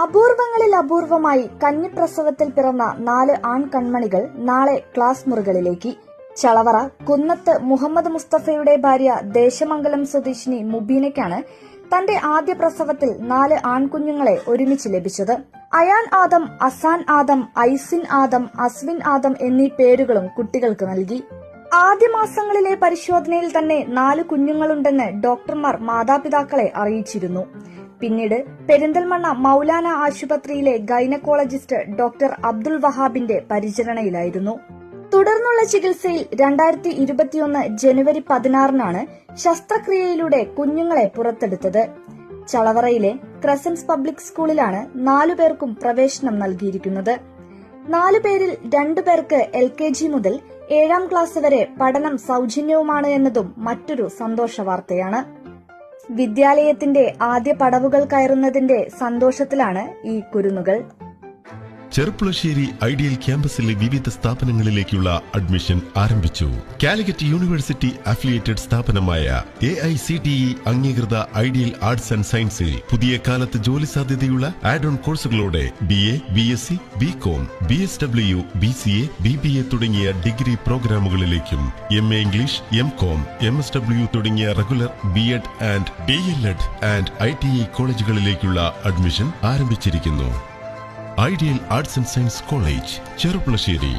അപൂർവങ്ങളിൽ അപൂർവമായി കന്നിപ്രസവത്തിൽ പിറന്ന 4 ആൺകൺമണികൾ നാളെ ക്ലാസ് മുറികളിലേക്ക്. ചളവറ കുന്നത്ത് മുഹമ്മദ് മുസ്തഫയുടെ ഭാര്യ ദേശമംഗലം സ്വദേശിനി മുബീനയ്ക്കാണ് തന്റെ ആദ്യ പ്രസവത്തിൽ 4 ആൺകുഞ്ഞുങ്ങളെ ഒരുമിച്ച് ലഭിച്ചത്. അയാൻ ആദം, അസാൻ ആദം, ഐസിൻ ആദം, അസ്വിൻ ആദം എന്നീ പേരുകളും കുട്ടികൾക്ക് നൽകി. ആദ്യ മാസങ്ങളിലെ പരിശോധനയിൽ തന്നെ 4 കുഞ്ഞുങ്ങളുണ്ടെന്ന് ഡോക്ടർമാർ മാതാപിതാക്കളെ അറിയിച്ചിരുന്നു. പിന്നീട് പെരിന്തൽമണ്ണ മൗലാന ആശുപത്രിയിലെ ഗൈനക്കോളജിസ്റ്റ് ഡോക്ടർ അബ്ദുൾ വഹാബിന്റെ പരിചരണയിലായിരുന്നു. തുടർന്നുള്ള ചികിത്സയിൽ 2021 ജനുവരി 16-നാണ് ശസ്ത്രക്രിയയിലൂടെ കുഞ്ഞുങ്ങളെ പുറത്തെടുത്തത്. ചളവറയിലെ ക്രസൻസ് പബ്ലിക് സ്കൂളിലാണ് 4 പേർക്കും പ്രവേശനം നൽകിയിരിക്കുന്നത്. 4 പേരിൽ 2 പേർക്ക് LKG മുതൽ 7ാം ക്ലാസ് വരെ പഠനം സൗജന്യവുമാണ് എന്നതും മറ്റൊരു സന്തോഷ വാർത്തയാണ്. വിദ്യാലയത്തിന്റെ ആദ്യ പടവുകൾ കയറുന്നതിന്റെ സന്തോഷത്തിലാണ് ഈ കുരുന്നുകൾ. ചെറുപ്പുളശ്ശേരി ഐഡിയൽ ക്യാമ്പസിലെ വിവിധ സ്ഥാപനങ്ങളിലേക്കുള്ള അഡ്മിഷൻ ആരംഭിച്ചു. കാലിക്കറ്റ് യൂണിവേഴ്സിറ്റി അഫിലിയേറ്റഡ് സ്ഥാപനമായ AICTE അംഗീകൃത ഐഡിയൽ ആർട്സ് ആൻഡ് സയൻസിൽ പുതിയ കാലത്ത് ജോലി സാധ്യതയുള്ള ആഡ് ഓൺ കോഴ്സുകളോടെ BA, BSc, BCom, BSW, BCA, BBA തുടങ്ങിയ ഡിഗ്രി പ്രോഗ്രാമുകളിലേക്കും MA ഇംഗ്ലീഷ്, MCom, MSW തുടങ്ങിയ regular B.Ed and DLEd and ITI കോളേജുകളിലേക്കുള്ള അഡ്മിഷൻ ആരംഭിച്ചിരിക്കുന്നു. Ideal arts and science college, Cherpulassery.